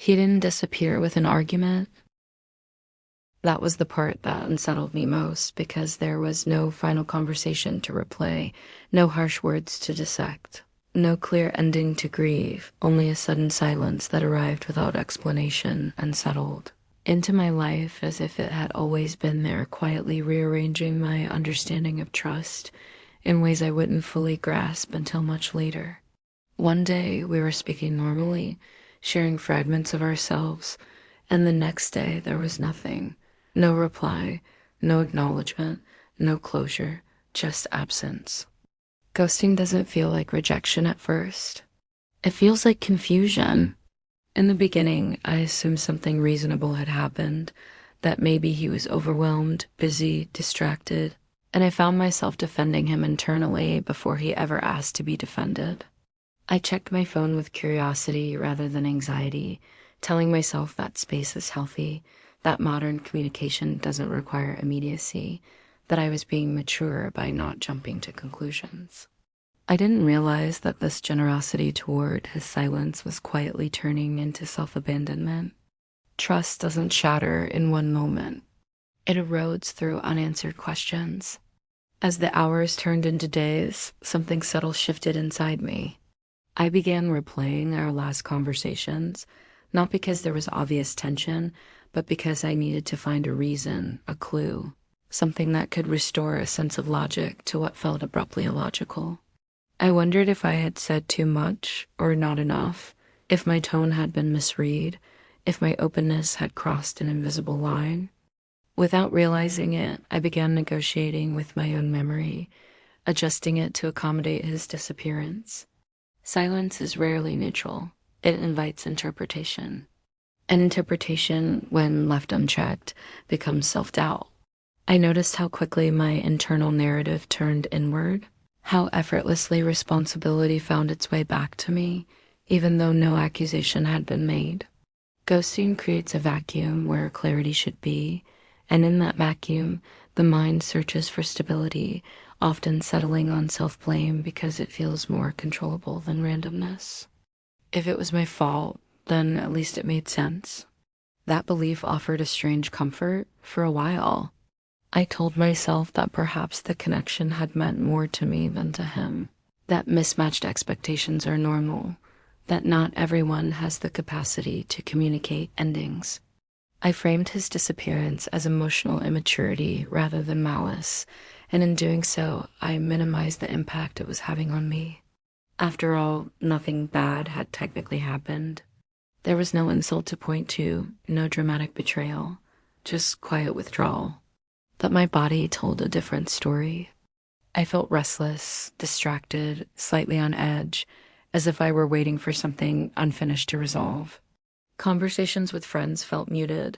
He didn't disappear with an argument. That was the part that unsettled me most because there was no final conversation to replay, no harsh words to dissect, no clear ending to grieve, only a sudden silence that arrived without explanation and settled into my life as if it had always been there, quietly rearranging my understanding of trust in ways I wouldn't fully grasp until much later. One day we were speaking normally, sharing fragments of ourselves, and the next day there was nothing. No reply, no acknowledgement, no closure, just absence. Ghosting doesn't feel like rejection at first. It feels like confusion. In the beginning, I assumed something reasonable had happened, that maybe he was overwhelmed, busy, distracted, and I found myself defending him internally before he ever asked to be defended. I checked my phone with curiosity rather than anxiety, telling myself that space is healthy, that modern communication doesn't require immediacy, that I was being mature by not jumping to conclusions. I didn't realize that this generosity toward his silence was quietly turning into self-abandonment. Trust doesn't shatter in one moment. It erodes through unanswered questions. As the hours turned into days, something subtle shifted inside me. I began replaying our last conversations, not because there was obvious tension, but because I needed to find a reason, a clue, something that could restore a sense of logic to what felt abruptly illogical. I wondered if I had said too much or not enough, if my tone had been misread, if my openness had crossed an invisible line. Without realizing it, I began negotiating with my own memory, adjusting it to accommodate his disappearance. Silence is rarely neutral. It invites interpretation. And interpretation, when left unchecked, becomes self-doubt. I noticed how quickly my internal narrative turned inward, how effortlessly responsibility found its way back to me, even though no accusation had been made. Ghosting creates a vacuum where clarity should be, and in that vacuum, the mind searches for stability, often settling on self-blame because it feels more controllable than randomness. If it was my fault, then at least it made sense. That belief offered a strange comfort for a while. I told myself that perhaps the connection had meant more to me than to him, that mismatched expectations are normal, that not everyone has the capacity to communicate endings. I framed his disappearance as emotional immaturity rather than malice, and in doing so, I minimized the impact it was having on me. After all, nothing bad had technically happened. There was no insult to point to, no dramatic betrayal, just quiet withdrawal. But my body told a different story. I felt restless, distracted, slightly on edge, as if I were waiting for something unfinished to resolve. Conversations with friends felt muted,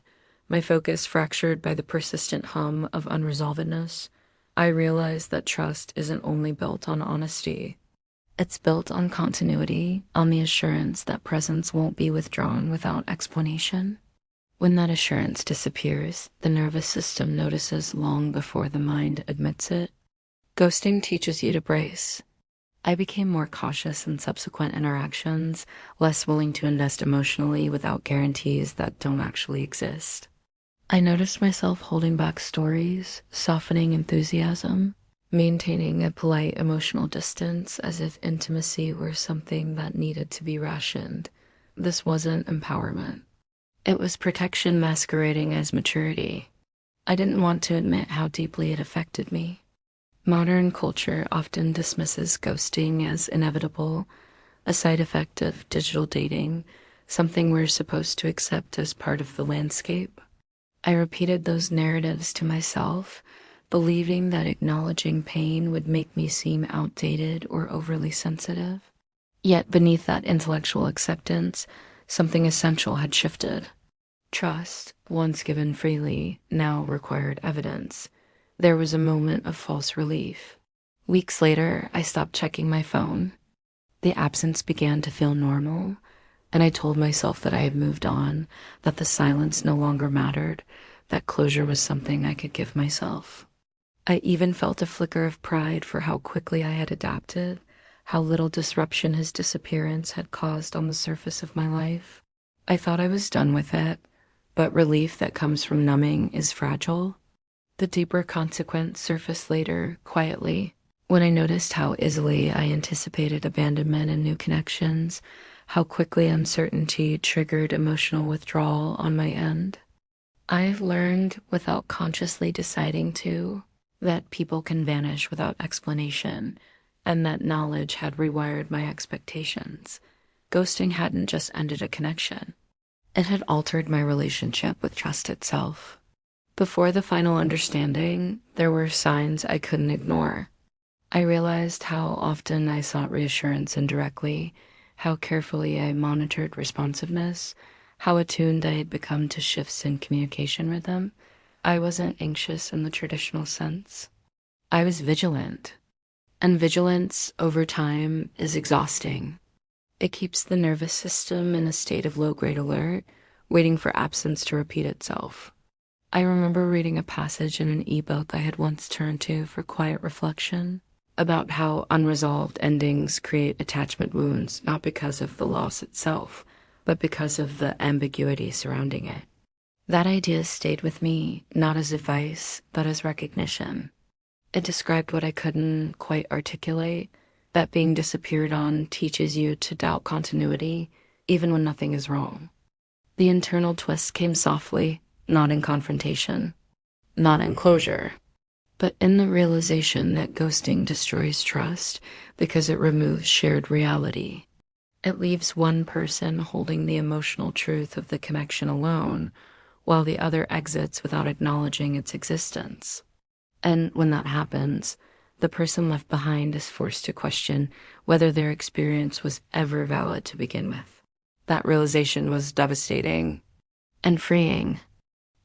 my focus fractured by the persistent hum of unresolvedness. I realized that trust isn't only built on honesty. It's built on continuity, on the assurance that presence won't be withdrawn without explanation. When that assurance disappears, the nervous system notices long before the mind admits it. Ghosting teaches you to brace. I became more cautious in subsequent interactions, less willing to invest emotionally without guarantees that don't actually exist. I noticed myself holding back stories, softening enthusiasm, maintaining a polite emotional distance as if intimacy were something that needed to be rationed. This wasn't empowerment. It was protection masquerading as maturity. I didn't want to admit how deeply it affected me. Modern culture often dismisses ghosting as inevitable, a side effect of digital dating, something we're supposed to accept as part of the landscape. I repeated those narratives to myself, believing that acknowledging pain would make me seem outdated or overly sensitive. Yet beneath that intellectual acceptance, something essential had shifted. Trust, once given freely, now required evidence. There was a moment of false relief. Weeks later, I stopped checking my phone. The absence began to feel normal, and I told myself that I had moved on, that the silence no longer mattered, that closure was something I could give myself. I even felt a flicker of pride for how quickly I had adapted, how little disruption his disappearance had caused on the surface of my life. I thought I was done with it, but relief that comes from numbing is fragile. The deeper consequence surfaced later, quietly, when I noticed how easily I anticipated abandonment and new connections, how quickly uncertainty triggered emotional withdrawal on my end. I've learned, without consciously deciding to, that people can vanish without explanation, and that knowledge had rewired my expectations. Ghosting hadn't just ended a connection. It had altered my relationship with trust itself. Before the final understanding, there were signs I couldn't ignore. I realized how often I sought reassurance indirectly, how carefully I monitored responsiveness, how attuned I had become to shifts in communication rhythm. I wasn't anxious in the traditional sense. I was vigilant. And vigilance over time is exhausting. It keeps the nervous system in a state of low-grade alert, waiting for absence to repeat itself. I remember reading a passage in an ebook I had once turned to for quiet reflection about how unresolved endings create attachment wounds, not because of the loss itself, but because of the ambiguity surrounding it. That idea stayed with me, not as advice, but as recognition. It described what I couldn't quite articulate, that being disappeared on teaches you to doubt continuity, even when nothing is wrong. The internal twist came softly, not in confrontation, not in closure, but in the realization that ghosting destroys trust because it removes shared reality. It leaves one person holding the emotional truth of the connection alone, while the other exits without acknowledging its existence. And when that happens, the person left behind is forced to question whether their experience was ever valid to begin with. That realization was devastating and freeing.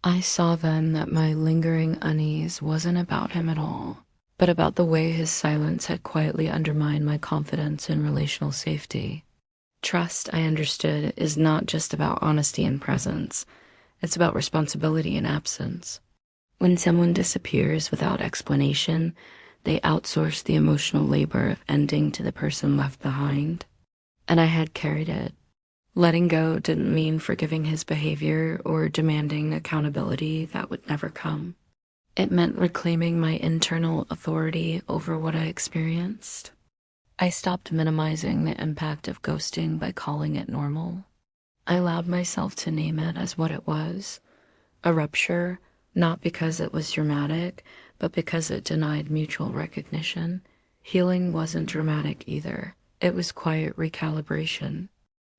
I saw then that my lingering unease wasn't about him at all, but about the way his silence had quietly undermined my confidence in relational safety. Trust, I understood, is not just about honesty and presence. It's about responsibility and absence. When someone disappears without explanation, they outsource the emotional labor of ending to the person left behind. And I had carried it. Letting go didn't mean forgiving his behavior or demanding accountability that would never come. It meant reclaiming my internal authority over what I experienced. I stopped minimizing the impact of ghosting by calling it normal. I allowed myself to name it as what it was, a rupture, not because it was dramatic, but because it denied mutual recognition. Healing wasn't dramatic either. It was quiet recalibration.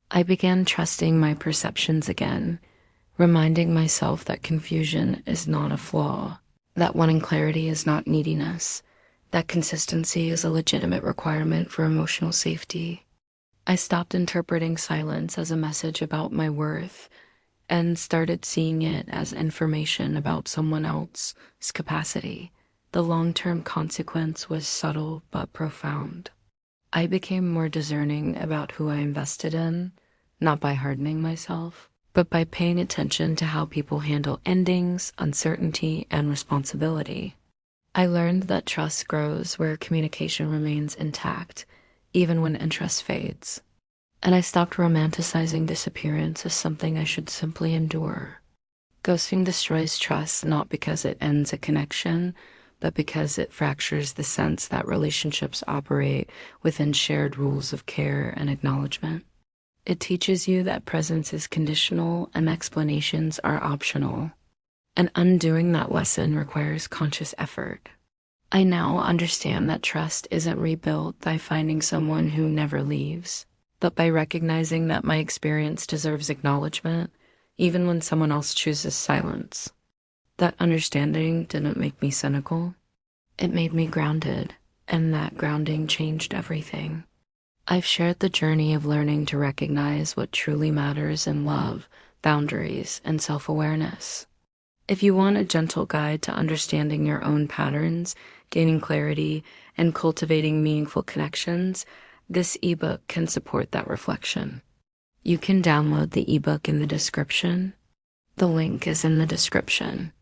I began trusting my perceptions again, reminding myself that confusion is not a flaw, that wanting clarity is not neediness, that consistency is a legitimate requirement for emotional safety. I stopped interpreting silence as a message about my worth and started seeing it as information about someone else's capacity. The long-term consequence was subtle but profound. I became more discerning about who I invested in, not by hardening myself, but by paying attention to how people handle endings, uncertainty, and responsibility. I learned that trust grows where communication remains intact, even when interest fades. And I stopped romanticizing disappearance as something I should simply endure. Ghosting destroys trust not because it ends a connection, but because it fractures the sense that relationships operate within shared rules of care and acknowledgement. It teaches you that presence is conditional and explanations are optional. And undoing that lesson requires conscious effort. I now understand that trust isn't rebuilt by finding someone who never leaves, but by recognizing that my experience deserves acknowledgement, even when someone else chooses silence. That understanding didn't make me cynical. It made me grounded, and that grounding changed everything. I've shared the journey of learning to recognize what truly matters in love, boundaries, and self-awareness. If you want a gentle guide to understanding your own patterns, gaining clarity, and cultivating meaningful connections, this ebook can support that reflection. You can download the ebook in the description. The link is in the description.